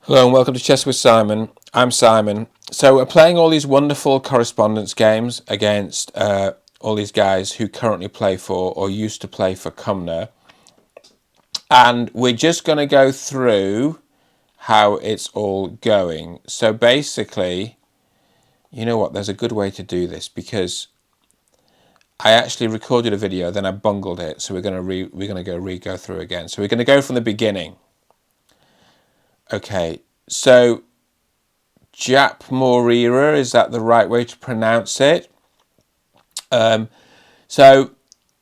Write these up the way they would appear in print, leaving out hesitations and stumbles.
Hello and welcome to Chess with Simon. I'm Simon. So we're playing all these wonderful correspondence games against all these guys who currently play for or used to play for Cumnor. And we're just going to go through how it's all going. So basically, you know what, there's a good way to do this because I actually recorded a video, then I bungled it. So we're going to go through again. So we're going to go from the beginning. Okay, so Jap Morira, is that the right way to pronounce it? So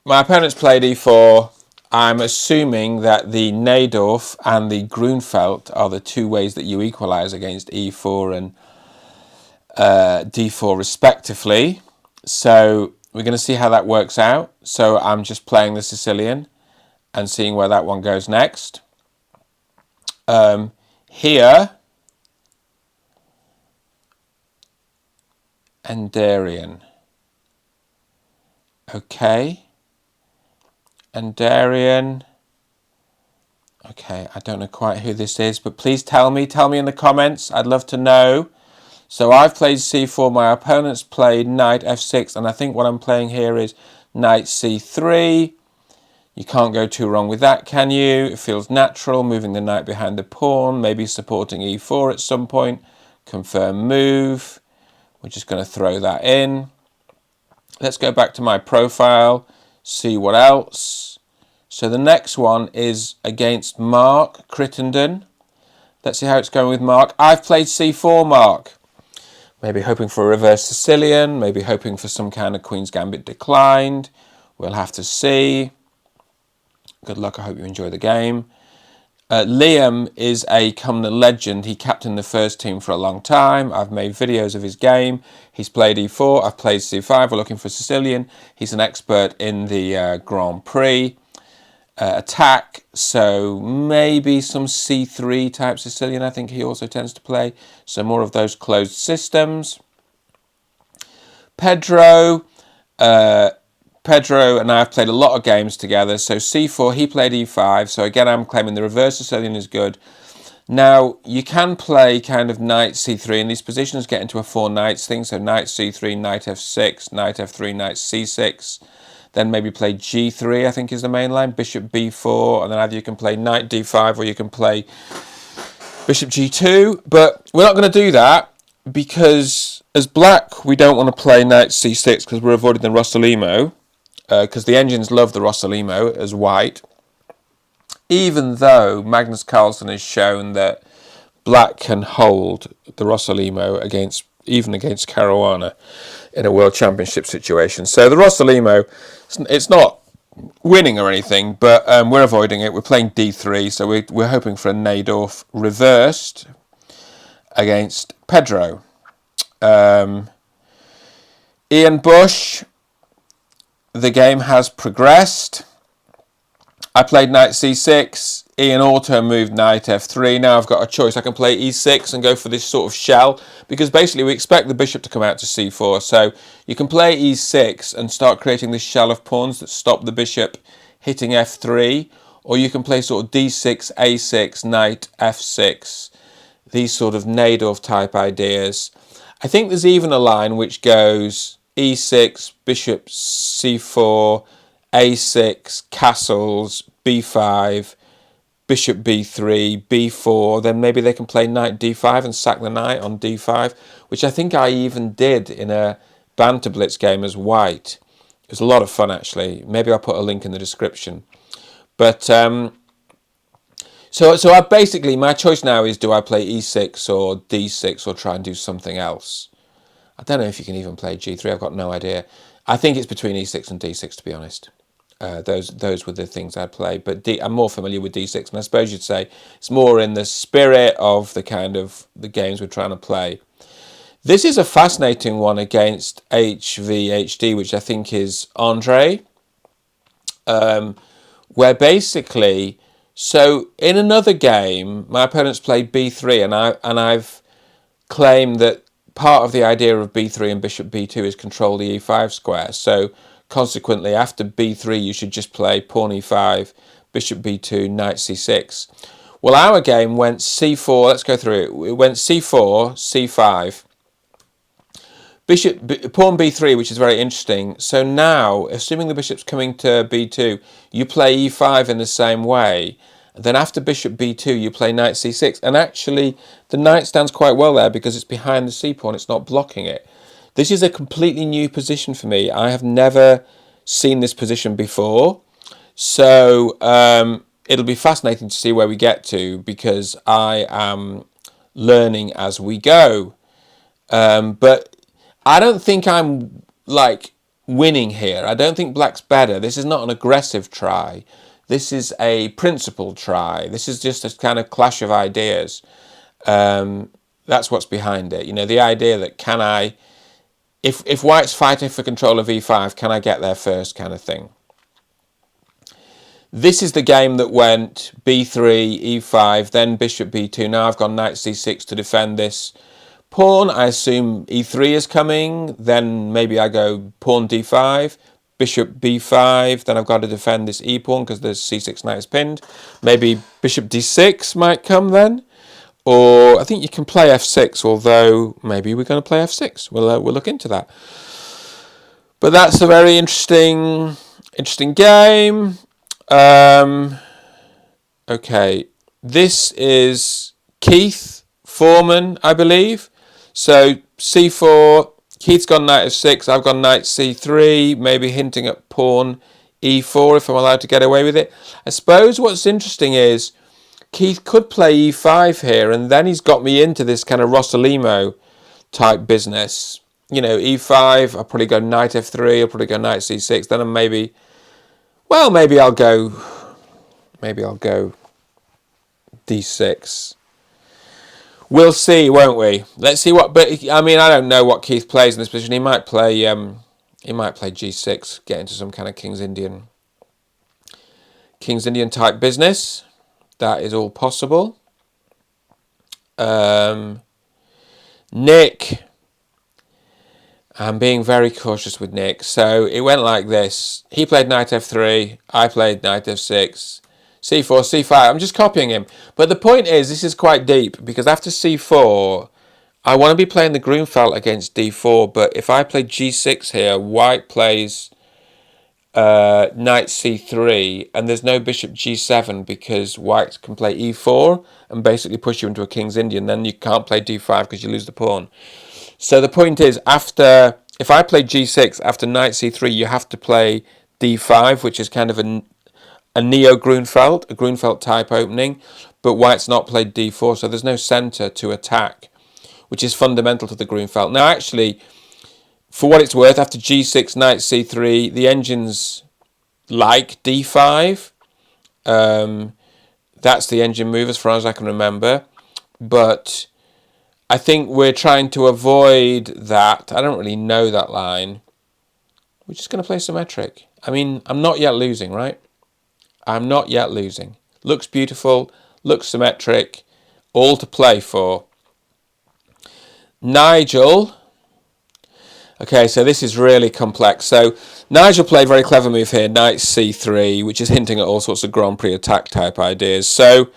my opponent's played e4. I'm assuming that the Najdorf and the Grunfeld are the two ways that you equalize against e4 and d4 respectively. So we're going to see how that works out. So I'm just playing the Sicilian and seeing where that one goes next. Here, Andarian. Okay. Andarian. Okay, I don't know quite who this is, but please tell me in the comments. I'd love to know. So I've played c4, my opponent's played knight f6, and I think what I'm playing here is knight c3. You can't go too wrong with that, can you? It feels natural, moving the knight behind the pawn, maybe supporting e4 at some point. Confirm move. We're just going to throw that in. Let's go back to my profile, see what else. So the next one is against Mark Crittenden. Let's see how it's going with Mark. I've played c4, Mark. Maybe hoping for a reverse Sicilian, maybe hoping for some kind of Queen's Gambit declined. We'll have to see. Good luck, I hope you enjoy the game. Liam is a Cumnor legend. He captained the first team for a long time. I've made videos of his game. He's played e4, I've played c5. We're looking for Sicilian. He's an expert in the Grand Prix attack, so maybe some c3 type Sicilian I think he also tends to play. So more of those closed systems. Pedro and I have played a lot of games together. So c4, he played e5. So again, I'm claiming the reverse Sicilian is good. Now, you can play kind of knight c3, and these positions get into a four knights thing. So knight c3, knight f6, knight f3, knight c6. Then maybe play g3, I think is the main line. Bishop b4, and then either you can play knight d5 or you can play bishop g2. But we're not going to do that because as black, we don't want to play knight c6 because we're avoiding the Rossolimo. Because the engines love the Rossolimo as white. Even though Magnus Carlsen has shown that black can hold the Rossolimo even against Caruana in a World Championship situation. So the Rossolimo, it's not winning or anything, but we're avoiding it. We're playing d3, so we're hoping for a Najdorf reversed against Pedro. Ian Bush, the game has progressed. I played knight c6. Ian auto moved knight f3. Now I've got a choice. I can play e6 and go for this sort of shell, because basically we expect the bishop to come out to c4. So you can play e6 and start creating this shell of pawns that stop the bishop hitting f3, or you can play sort of d6, a6, knight f6, these sort of Najdorf type ideas. I think there's even a line which goes e6, bishop c4, a6, castles, b5, bishop b3, b4, then maybe they can play knight d5 and sack the knight on d5, which I think I even did in a Banter Blitz game as white. It was a lot of fun, actually. Maybe I'll put a link in the description. But so I basically, my choice now is, do I play e6 or d6 or try and do something else? I don't know if you can even play g3. I've got no idea. I think it's between e6 and d6, to be honest. Those were the things I'd play, but I'm more familiar with d6, and I suppose you'd say it's more in the spirit of the kind of the games we're trying to play. This is a fascinating one against HVHD, which I think is Andre, where basically, so in another game, my opponent's played b3, and I've claimed that part of the idea of b3 and bishop b2 is control the e5 square. So consequently, after b3, you should just play pawn e5, bishop b2, knight c6. Well, our game went c4. Let's go through it. It went c4, c5. Pawn b3, which is very interesting. So now, assuming the bishop's coming to b2, you play e5 in the same way. Then after bishop b2, you play knight c6. And actually, the knight stands quite well there because it's behind the c-pawn. It's not blocking it. This is a completely new position for me. I have never seen this position before. So it'll be fascinating to see where we get to because I am learning as we go. But I don't think I'm like winning here. I don't think black's better. This is not an aggressive try. This is a principled try. This is just a kind of clash of ideas. That's what's behind it. You know, the idea that can I, if white's fighting for control of e5, can I get there first kind of thing. This is the game that went b3, e5, then bishop b2. Now I've gone knight c6 to defend this pawn. I assume e3 is coming. Then maybe I go pawn d5, bishop b5. Then I've got to defend this e-pawn because the c6 knight is pinned. Maybe bishop d6 might come then. Or I think you can play f6, although maybe we're going to play f6. We'll look into that. But that's a very interesting game. Okay, this is Keith Foreman, I believe. So c4, Keith's gone knight f6, I've gone knight c3, maybe hinting at pawn e4 if I'm allowed to get away with it. I suppose what's interesting is Keith could play e5 here, and then he's got me into this kind of Rossolimo type business. You know, e5, I'll probably go knight f3, I'll probably go knight c6, then I'm maybe I'll go d6. We'll see, won't we? Let's see what. But I mean, I don't know what Keith plays in this position. He might play g6, get into some kind of King's Indian type business. That is all possible. Nick. I'm being very cautious with Nick. So it went like this. He played knight f3. I played knight f6. c4, c5. I'm just copying him. But the point is, this is quite deep because after c4, I want to be playing the Grunfeld against d4. But if I play g6 here, white plays knight c3, and there's no bishop g7 because white can play e4 and basically push you into a King's Indian. Then you can't play d5 because you lose the pawn. So the point is, if I play g6 after knight c3, you have to play d5, which is kind of a neo-Grunfeld, a Grunfeld type opening, but white's not played d4, so there's no centre to attack, which is fundamental to the Grunfeld. Now, actually, for what it's worth, after g6, knight c3, the engine's like d5. That's the engine move as far as I can remember, but I think we're trying to avoid that. I don't really know that line. We're just going to play symmetric. I mean, I'm not yet losing, right? I'm not yet losing. Looks beautiful, looks symmetric, all to play for. Nigel. Okay, so this is really complex. So Nigel played a very clever move here, knight c3, which is hinting at all sorts of Grand Prix attack type ideas. So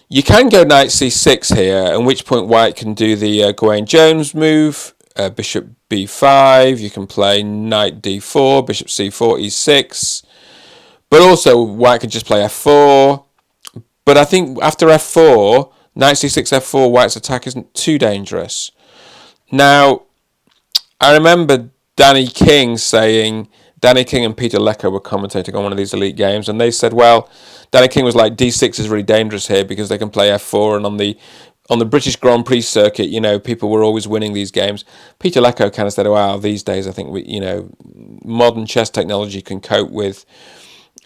you can go knight c6 here, at which point white can do the Gawain Jones move, bishop b5. You can play knight d4, bishop c4, e6. But also white can just play f4. But I think after f4, knight c6, f4, white's attack isn't too dangerous. Now, I remember Danny King and Peter Lecco were commentating on one of these elite games, and they said, well, Danny King was like, d6 is really dangerous here because they can play f4, and on the British Grand Prix circuit, you know, people were always winning these games. Peter Lecco kind of said, wow, these days I think modern chess technology can cope with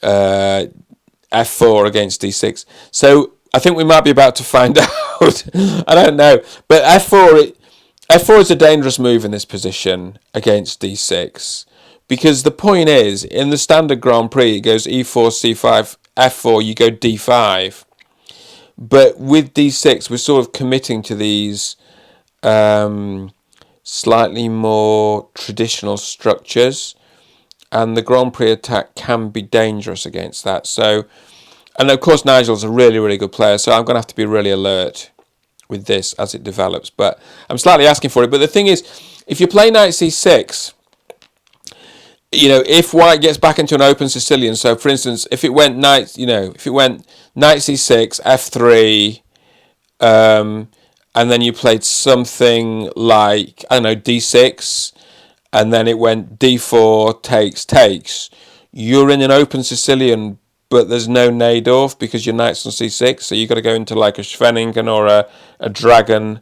f4 against d6. So I think we might be about to find out. I don't know, but f4 is a dangerous move in this position against d6, because the point is, in the standard Grand Prix, it goes e4, c5, f4, you go d5. But with d6, we're sort of committing to these slightly more traditional structures, and the Grand Prix attack can be dangerous against that. So And of course, Nigel's a really, really good player, so I'm going to have to be really alert with this as it develops. But I'm slightly asking for it. But the thing is, if you play knight c6, if white gets back into an open Sicilian, so for instance, if it went knight c6, f3, and then you played something like, I don't know, d6, and then it went d4, takes, you're in an open Sicilian, but there's no Najdorf because your knight's on c6, so you've got to go into like a Schwenningen or a dragon,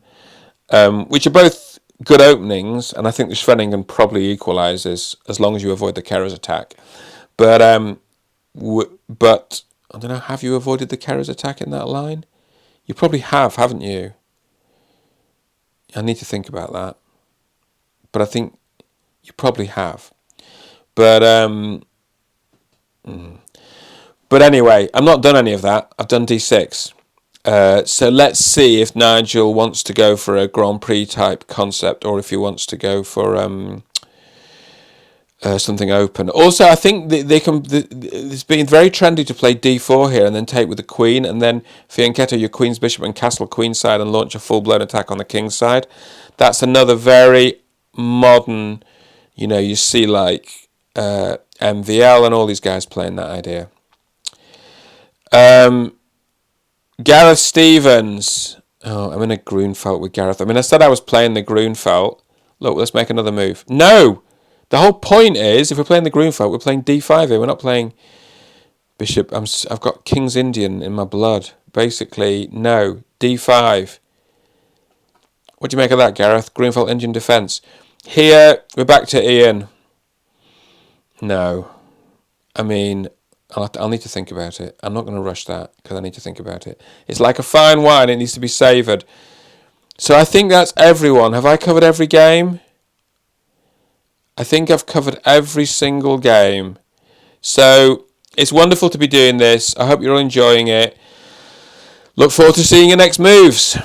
which are both good openings, and I think the Schwenningen probably equalises as long as you avoid the Keres attack. But but I don't know, have you avoided the Keres attack in that line? You probably have, haven't you? I need to think about that. But I think you probably have. But anyway, I've not done any of that. I've done d6. So let's see if Nigel wants to go for a Grand Prix type concept or if he wants to go for something open. Also, I think it's been very trendy to play d4 here and then take with the queen, and then fianchetto your queen's bishop and castle queenside and launch a full-blown attack on the king's side. That's another very modern, you see like MVL and all these guys playing that idea. Gareth Stevens. Oh, I'm in a Grunfeld with Gareth. I said I was playing the Grunfeld. Look, let's make another move. No! The whole point is, if we're playing the Grunfeld, we're playing d5 here. We're not playing bishop. I've got King's Indian in my blood. Basically, no. d5. What do you make of that, Gareth? Grunfeld Indian defence. Here, we're back to Ian. No. I'll need to think about it. I'm not going to rush that because I need to think about it. It's like a fine wine. It needs to be savoured. So I think that's everyone. Have I covered every game? I think I've covered every single game. So it's wonderful to be doing this. I hope you're all enjoying it. Look forward to seeing your next moves.